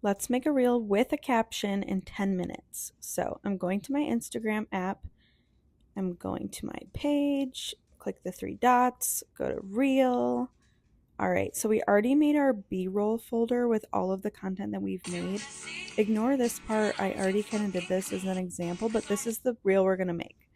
Let's make a reel with a caption in 10 minutes. So I'm going to my Instagram app. I'm going to my page, click the three dots, go to reel. All right, so we already made our B-roll folder with all of the content that we've made. Ignore this part. I already kind of did this as an example, but this is the reel we're going to make.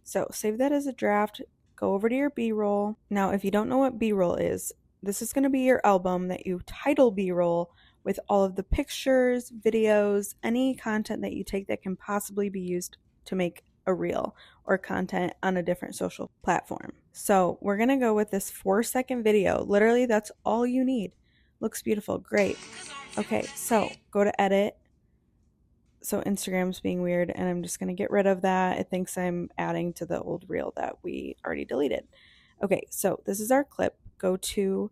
So save that as a draft. Go over to your B-roll. Now, if you don't know what B-roll is, this is going to be your album that you title B-roll with all of the pictures, videos, any content that you take that can possibly be used to make a reel or content on a different social platform. So we're going to go with this 4-second video. Literally, that's all you need. Looks beautiful. Great. Okay, so go to edit. So Instagram's being weird, and I'm just going to get rid of that. It thinks I'm adding to the old reel that we already deleted. Okay, so this is our clip. Go to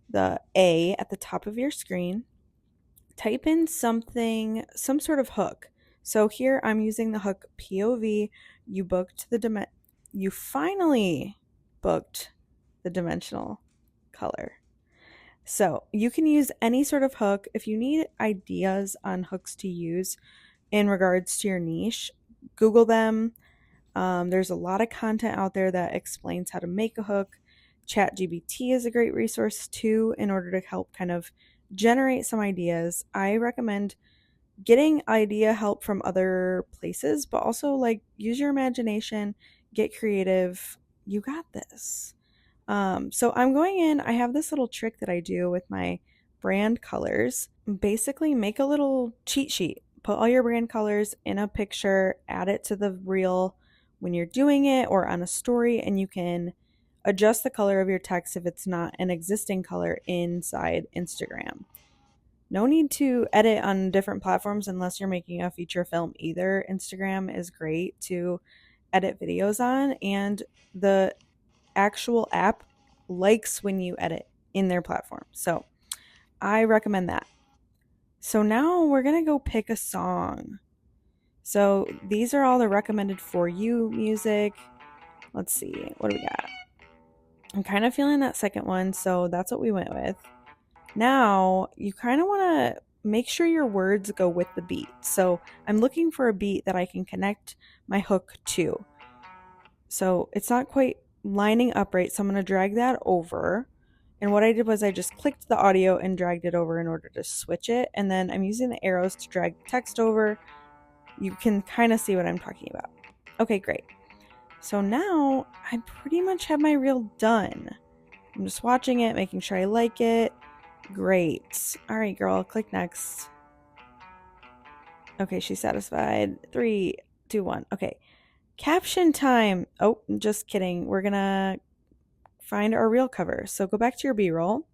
the A at the top of your screen. Type in something, some sort of hook. So here I'm using the hook POV. You finally booked the dimensional color. So you can use any sort of hook. If you need ideas on hooks to use in regards to your niche, Google them. There's a lot of content out there that explains how to make a hook. ChatGPT is a great resource too in order to help kind of generate some ideas. I recommend getting idea help from other places, but also like use your imagination, get creative. You got this. So I'm going in, I have this little trick that I do with my brand colors. Basically, make a little cheat sheet. Put all your brand colors in a picture, add it to the reel when you're doing it or on a story, and you can adjust the color of your text if it's not an existing color inside Instagram. No need to edit on different platforms unless you're making a feature film either. Instagram is great to edit videos on, and the actual app likes when you edit in their platform. So I recommend that. So now we're going to go pick a song. So these are all the recommended for you music. Let's see. What do we got? I'm kind of feeling that second one, so that's what we went with. Now, you kind of want to make sure your words go with the beat. So I'm looking for a beat that I can connect my hook to. So it's not quite lining up right, so I'm going to drag that over. And what I did was I just clicked the audio and dragged it over in order to switch it. And then I'm using the arrows to drag text over. You can kind of see what I'm talking about. Okay, great. So now I pretty much have my reel done. I'm just watching it, making sure I like it. Great. All right, girl, click next. Okay, she's satisfied. 3, 2, 1. Okay. Caption time. Oh, just kidding. We're going to find our reel cover. So go back to your B-roll.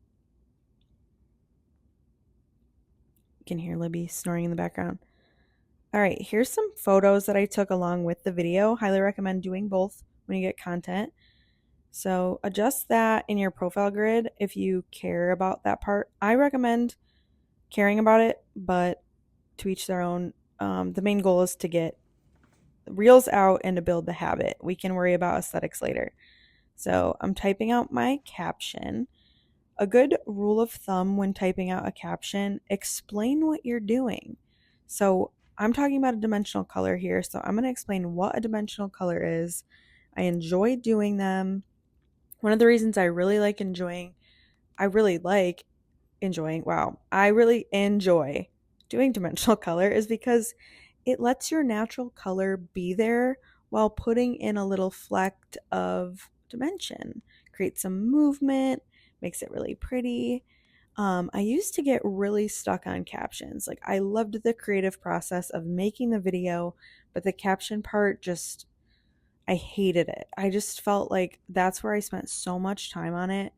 You can hear Libby snoring in the background. All right, here's some photos that I took along with the video. Highly recommend doing both when you get content. So adjust that in your profile grid if you care about that part. I recommend caring about it, but to each their own. The main goal is to get reels out and to build the habit. We can worry about aesthetics later. So I'm typing out my caption. A good rule of thumb when typing out a caption, explain what you're doing. So I'm talking about a dimensional color here, so I'm going to explain what a dimensional color is. I enjoy doing them. One of the reasons I really enjoy doing dimensional color is because it lets your natural color be there while putting in a little fleck of dimension. Creates some movement, makes it really pretty. I used to get really stuck on captions. Like, I loved the creative process of making the video, but the caption part I hated it. I just felt like that's where I spent so much time on it.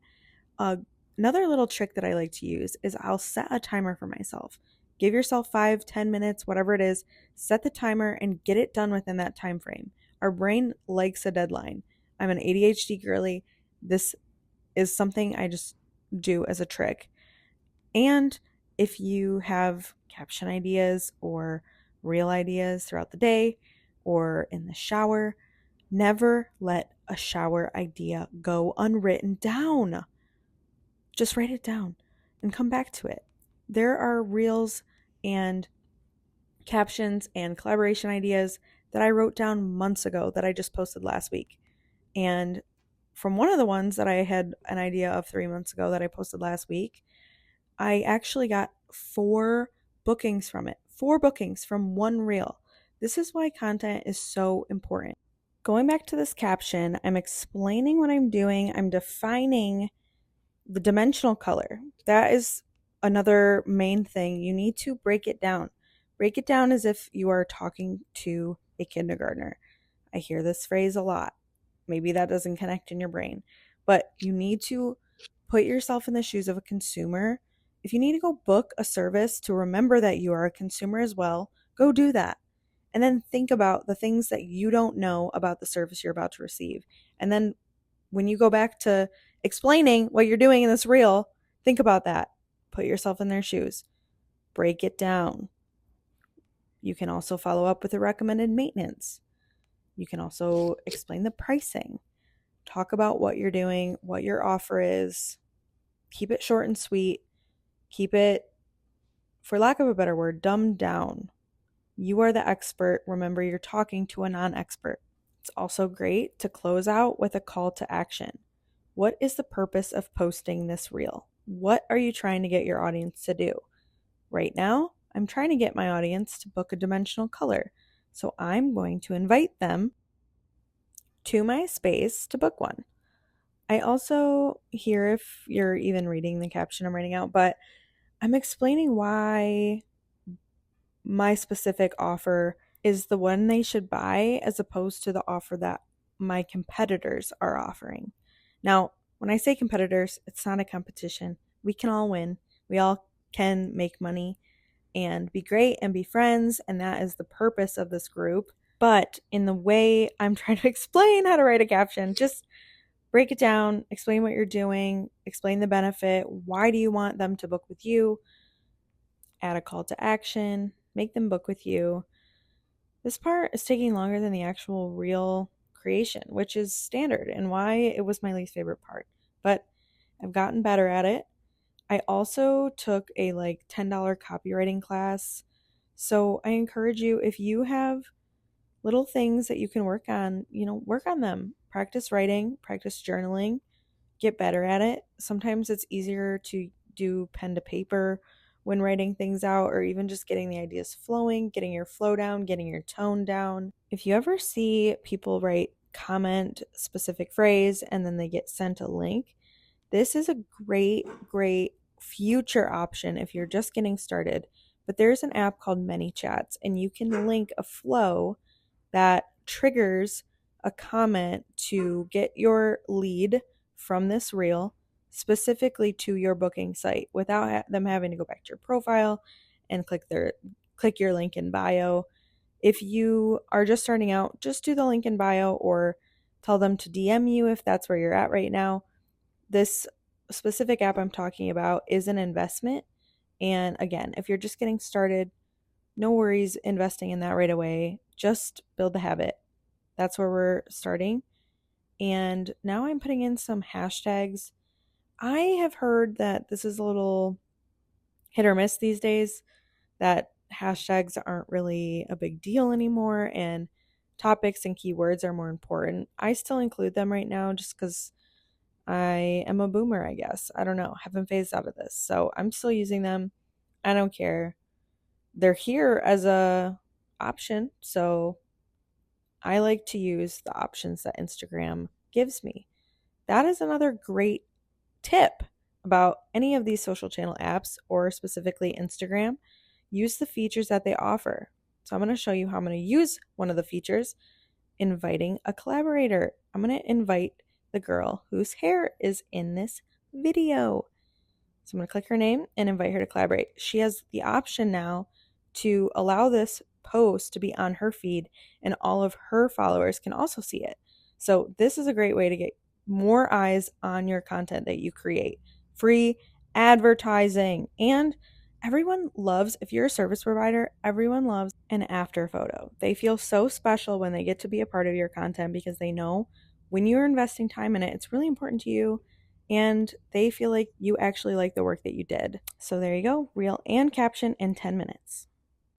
Another little trick that I like to use is I'll set a timer for myself. Give yourself 5-10 minutes, whatever it is, set the timer and get it done within that time frame. Our brain likes a deadline. I'm an ADHD girly. This is something I just do as a trick. And if you have caption ideas or reel ideas throughout the day or in the shower, never let a shower idea go unwritten down. Just write it down and come back to it. There are reels and captions and collaboration ideas that I wrote down months ago that I just posted last week. And from one of the ones that I had an idea of 3 months ago that I posted last week, I actually got 4 bookings from it. 4 bookings from one reel. This is why content is so important. Going back to this caption, I'm explaining what I'm doing. I'm defining the dimensional color. That is another main thing. You need to break it down. Break it down as if you are talking to a kindergartner. I hear this phrase a lot. Maybe that doesn't connect in your brain, but you need to put yourself in the shoes of a consumer. If you need to go book a service to remember that you are a consumer as well, go do that. And then think about the things that you don't know about the service you're about to receive. And then when you go back to explaining what you're doing in this reel, think about that. Put yourself in their shoes. Break it down. You can also follow up with a recommended maintenance. You can also explain the pricing. Talk about what you're doing, what your offer is. Keep it short and sweet. Keep it, for lack of a better word, dumbed down. You are the expert. Remember, you're talking to a non-expert. It's also great to close out with a call to action. What is the purpose of posting this reel? What are you trying to get your audience to do? Right now, I'm trying to get my audience to book a dimensional color. So I'm going to invite them to my space to book one. I also, here, if you're even reading the caption I'm writing out, but I'm explaining why my specific offer is the one they should buy as opposed to the offer that my competitors are offering. Now, when I say competitors, it's not a competition. We can all win. We all can make money and be great and be friends, and that is the purpose of this group. But in the way I'm trying to explain how to write a caption, just break it down, explain what you're doing, explain the benefit, why do you want them to book with you, add a call to action, make them book with you. This part is taking longer than the actual real creation, which is standard and why it was my least favorite part. But I've gotten better at it. I also took a $10 copywriting class. So I encourage you, if you have little things that you can work on, work on them. Practice writing, practice journaling, get better at it. Sometimes it's easier to do pen to paper when writing things out, or even just getting the ideas flowing, getting your flow down, getting your tone down. If you ever see people write comment specific phrase and then they get sent a link, this is a great future option if you're just getting started. But there's an app called ManyChats, and you can link a flow that triggers a comment to get your lead from this reel specifically to your booking site without them having to go back to your profile and click your link in bio. If you are just starting out, just do the link in bio or tell them to DM you if that's where you're at right now. This specific app I'm talking about is an investment. And again, if you're just getting started, no worries investing in that right away. Just build the habit. That's where we're starting. And now I'm putting in some hashtags. I have heard that this is a little hit or miss these days, that hashtags aren't really a big deal anymore and topics and keywords are more important. I still include them right now just because I am a boomer, I guess. I don't know. Haven't phased out of this. So I'm still using them. I don't care. They're here as a option. So I like to use the options that Instagram gives me. That is another great tip about any of these social channel apps, or specifically Instagram. Use the features that they offer. So I'm going to show you how I'm going to use one of the features, inviting a collaborator. I'm going to invite the girl whose hair is in this video. So I'm going to click her name and invite her to collaborate. She has the option now to allow this post to be on her feed, and all of her followers can also see it. So this is a great way to get more eyes on your content that you create. Free advertising. And everyone loves, if you're a service provider, everyone loves an after photo. They feel so special when they get to be a part of your content because they know when you're investing time in it, it's really important to you. and they feel like you actually like the work that you did. So there you go, reel and caption in 10 minutes.